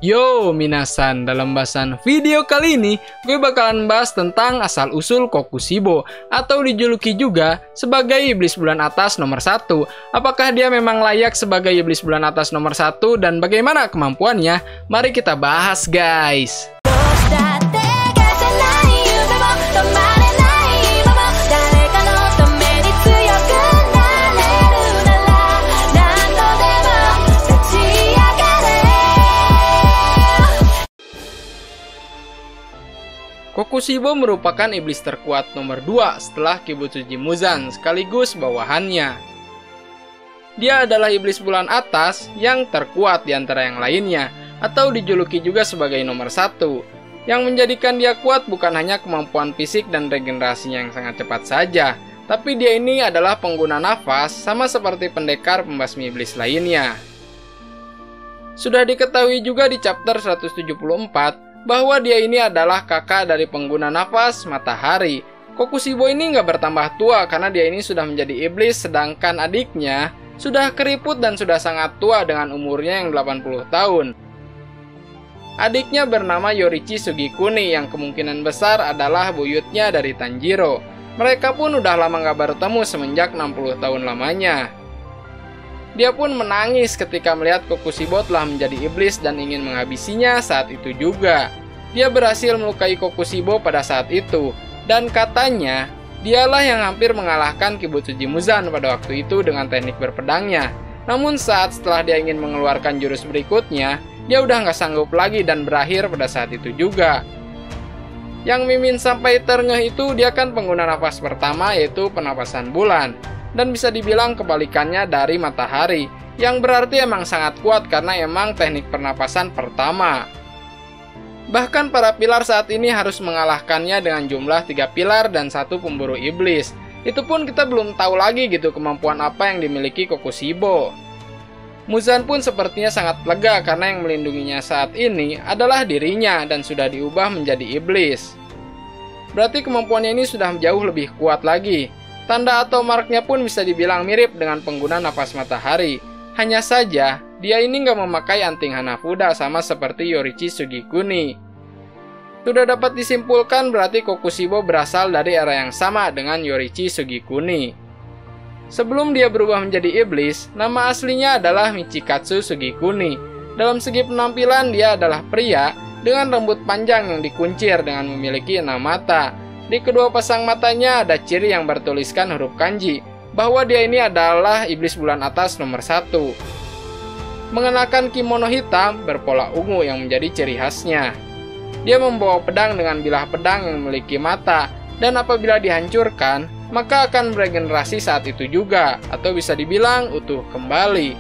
Yo minasan, dalam bahasan video kali ini gue bakalan bahas tentang asal-usul Kokushibo atau dijuluki juga sebagai iblis bulan atas nomor 1. Apakah dia memang layak sebagai iblis bulan atas nomor 1 dan bagaimana kemampuannya? Mari kita bahas guys. Kokushibo merupakan iblis terkuat nomor 2 setelah Kibutsuji Muzan sekaligus bawahannya. Dia adalah iblis bulan atas yang terkuat di antara yang lainnya, atau dijuluki juga sebagai nomor 1. Yang menjadikan dia kuat bukan hanya kemampuan fisik dan regenerasinya yang sangat cepat saja, tapi dia ini adalah pengguna nafas sama seperti pendekar pembasmi iblis lainnya. Sudah diketahui juga di chapter 174 bahwa dia ini adalah kakak dari pengguna nafas matahari. Kokushibo ini nggak bertambah tua karena dia ini sudah menjadi iblis, sedangkan adiknya sudah keriput dan sudah sangat tua dengan umurnya yang 80 tahun. Adiknya bernama Yorichi Sugikuni yang kemungkinan besar adalah buyutnya dari Tanjiro. Mereka pun udah lama nggak bertemu semenjak 60 tahun lamanya. Dia pun menangis ketika melihat Kokushibo telah menjadi iblis dan ingin menghabisinya saat itu juga. Dia berhasil melukai Kokushibo pada saat itu, dan katanya dialah yang hampir mengalahkan Kibutsuji Muzan pada waktu itu dengan teknik berpedangnya. Namun setelah dia ingin mengeluarkan jurus berikutnya, dia udah nggak sanggup lagi dan berakhir pada saat itu juga. Yang mimin sampai terngeh itu dia kan pengguna nafas pertama, yaitu penapasan bulan. Dan bisa dibilang kebalikannya dari matahari, yang berarti emang sangat kuat karena emang teknik pernapasan pertama. Bahkan para pilar saat ini harus mengalahkannya dengan jumlah 3 pilar dan 1 pemburu iblis. Itu pun kita belum tahu lagi gitu kemampuan apa yang dimiliki Kokushibo. Muzan pun sepertinya sangat lega karena yang melindunginya saat ini adalah dirinya dan sudah diubah menjadi iblis. Berarti kemampuannya ini sudah jauh lebih kuat lagi. Tanda atau marknya pun bisa dibilang mirip dengan pengguna nafas matahari. Hanya saja, dia ini nggak memakai anting Hanafuda sama seperti Yorichi Sugikuni. Sudah dapat disimpulkan berarti Kokushibo berasal dari era yang sama dengan Yorichi Sugikuni. Sebelum dia berubah menjadi iblis, nama aslinya adalah Michikatsu Sugikuni. Dalam segi penampilan dia adalah pria dengan rambut panjang yang dikuncir dengan memiliki 6 mata. Di kedua pasang matanya ada ciri yang bertuliskan huruf kanji, bahwa dia ini adalah iblis bulan atas nomor 1. Mengenakan kimono hitam berpola ungu yang menjadi ciri khasnya. Dia membawa pedang dengan bilah pedang yang memiliki mata, dan apabila dihancurkan, maka akan beregenerasi saat itu juga, atau bisa dibilang utuh kembali.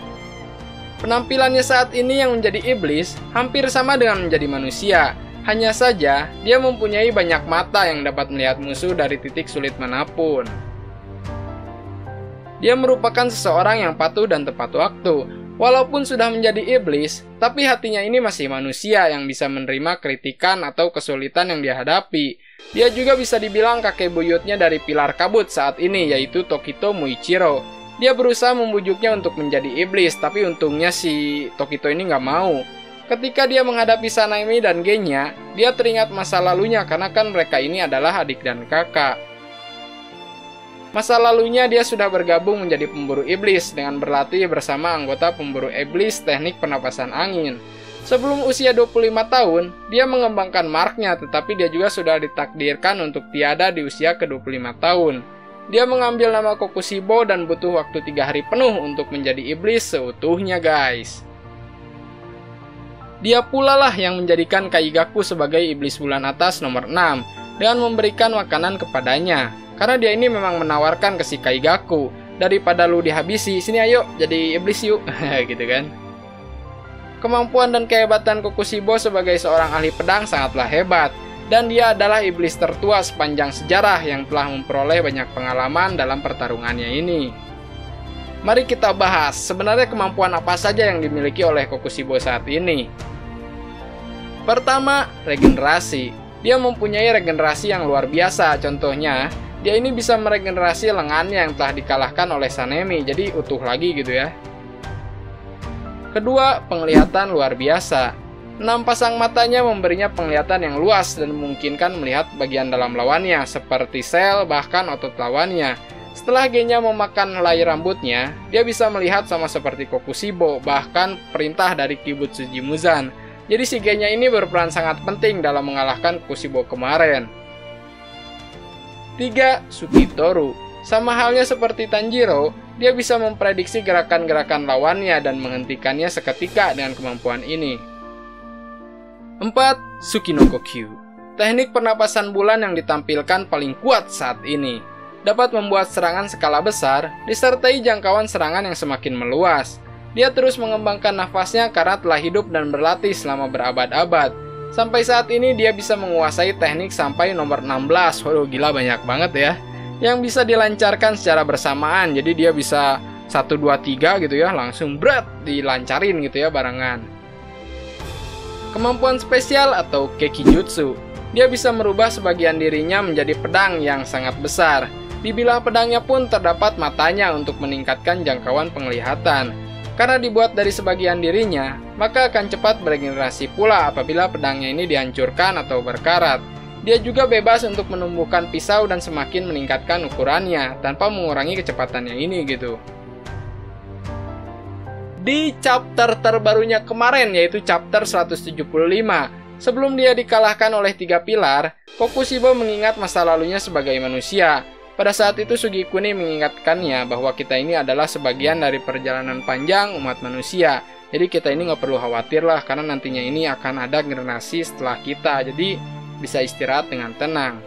Penampilannya saat ini yang menjadi iblis hampir sama dengan menjadi manusia. Hanya saja, dia mempunyai banyak mata yang dapat melihat musuh dari titik sulit manapun. Dia merupakan seseorang yang patuh dan tepat waktu. Walaupun sudah menjadi iblis, tapi hatinya ini masih manusia yang bisa menerima kritikan atau kesulitan yang dihadapi. Dia juga bisa dibilang kakek buyutnya dari pilar kabut saat ini, yaitu Tokito Muichiro. Dia berusaha membujuknya untuk menjadi iblis, tapi untungnya si Tokito ini nggak mau. Ketika dia menghadapi Sanemi dan Genya, dia teringat masa lalunya karena kan mereka ini adalah adik dan kakak. Masa lalunya dia sudah bergabung menjadi pemburu iblis dengan berlatih bersama anggota pemburu iblis teknik penapasan angin. Sebelum usia 25 tahun, dia mengembangkan marknya tetapi dia juga sudah ditakdirkan untuk tiada di usia ke-25 tahun. Dia mengambil nama Kokushibo dan butuh waktu 3 hari penuh untuk menjadi iblis seutuhnya guys. Dia pula lah yang menjadikan Kaigaku sebagai iblis bulan atas nomor 6 dengan memberikan makanan kepadanya. Karena dia ini memang menawarkan ke si Kaigaku, daripada lu dihabisi, sini ayo jadi iblis yuk, gitu kan. Kemampuan dan kehebatan Kokushibo sebagai seorang ahli pedang sangatlah hebat, dan dia adalah iblis tertua sepanjang sejarah yang telah memperoleh banyak pengalaman dalam pertarungannya ini. Mari kita bahas sebenarnya kemampuan apa saja yang dimiliki oleh Kokushibo saat ini. Pertama, regenerasi. Dia mempunyai regenerasi yang luar biasa. Contohnya, dia ini bisa meregenerasi lengannya yang telah dikalahkan oleh Sanemi, jadi utuh lagi gitu ya. Kedua, penglihatan luar biasa. 6 pasang matanya memberinya penglihatan yang luas dan memungkinkan melihat bagian dalam lawannya, seperti sel, bahkan otot lawannya. Setelah Genya memakan helai rambutnya, dia bisa melihat sama seperti Kokushibo, bahkan perintah dari Kibutsuji Muzan. Jadi si Genya ini berperan sangat penting dalam mengalahkan Kokushibo kemarin. 3. Sukitoru. Sama halnya seperti Tanjiro, dia bisa memprediksi gerakan-gerakan lawannya dan menghentikannya seketika dengan kemampuan ini. 4. Sukinokokyu. Teknik pernapasan bulan yang ditampilkan paling kuat saat ini. Dapat membuat serangan skala besar, disertai jangkauan serangan yang semakin meluas. Dia terus mengembangkan nafasnya karena telah hidup dan berlatih selama berabad-abad. Sampai saat ini dia bisa menguasai teknik sampai nomor 16. Waduh, gila, banyak banget ya. Yang bisa dilancarkan secara bersamaan, jadi dia bisa 1, 2, 3 gitu ya, langsung berat dilancarin gitu ya barengan. Kemampuan spesial atau Kekijutsu. Dia bisa merubah sebagian dirinya menjadi pedang yang sangat besar. Di bilah pedangnya pun terdapat matanya untuk meningkatkan jangkauan penglihatan. Karena dibuat dari sebagian dirinya, maka akan cepat beregenerasi pula apabila pedangnya ini dihancurkan atau berkarat. Dia juga bebas untuk menumbuhkan pisau dan semakin meningkatkan ukurannya tanpa mengurangi kecepatannya ini gitu. Di chapter terbarunya kemarin, yaitu chapter 175, sebelum dia dikalahkan oleh 3 pilar, Kokushibo mengingat masa lalunya sebagai manusia. Pada saat itu Sugikuni mengingatkannya bahwa kita ini adalah sebagian dari perjalanan panjang umat manusia. Jadi kita ini nggak perlu khawatir lah, karena nantinya ini akan ada generasi setelah kita, jadi bisa istirahat dengan tenang.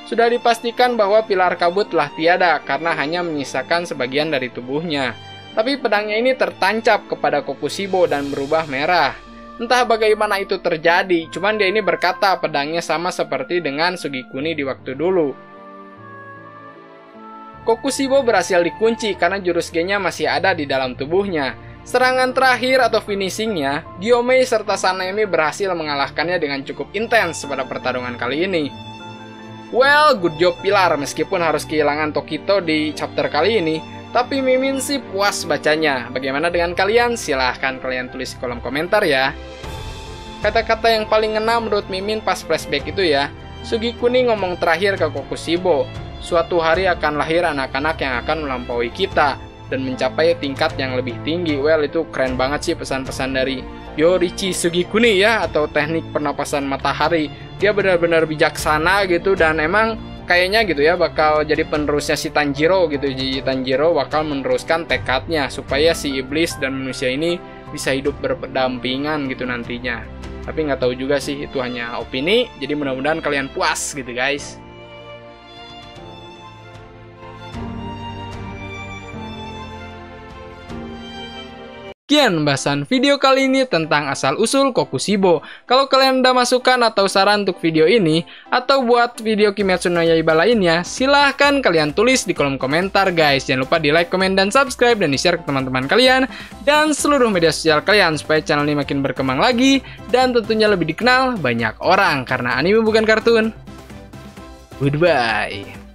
Sudah dipastikan bahwa pilar kabut telah tiada karena hanya menyisakan sebagian dari tubuhnya. Tapi pedangnya ini tertancap kepada Kokushibo dan berubah merah. Entah bagaimana itu terjadi, cuman dia ini berkata pedangnya sama seperti dengan Sugikuni di waktu dulu. Kokushibo berhasil dikunci karena jurus Genya masih ada di dalam tubuhnya. Serangan terakhir atau finishingnya, Gyomei serta Sanemi berhasil mengalahkannya dengan cukup intens pada pertarungan kali ini. Well, good job Pilar, meskipun harus kehilangan Tokito di chapter kali ini. Tapi Mimin sih puas bacanya. Bagaimana dengan kalian? Silahkan kalian tulis di kolom komentar ya. Kata-kata yang paling ngena menurut Mimin pas flashback itu ya. Sugikuni ngomong terakhir ke Kokushibo, suatu hari akan lahir anak-anak yang akan melampaui kita dan mencapai tingkat yang lebih tinggi. Well, itu keren banget sih pesan-pesan dari Yorichi Sugikuni ya, atau teknik pernapasan matahari. Dia benar-benar bijaksana gitu, dan emang kayaknya gitu ya bakal jadi penerusnya si Tanjiro gitu. Jadi Tanjiro bakal meneruskan tekadnya supaya si iblis dan manusia ini bisa hidup berdampingan gitu nantinya. Tapi nggak tahu juga sih, itu hanya opini. Jadi mudah-mudahan kalian puas gitu guys. Sekian bahasan video kali ini tentang asal-usul Kokushibo. Kalau kalian ada masukan atau saran untuk video ini, atau buat video Kimetsu no Yaiba lainnya, silahkan kalian tulis di kolom komentar guys. Jangan lupa di like, komen, dan subscribe, dan di share ke teman-teman kalian, dan seluruh media sosial kalian, supaya channel ini makin berkembang lagi, dan tentunya lebih dikenal banyak orang, karena anime bukan kartun. Goodbye.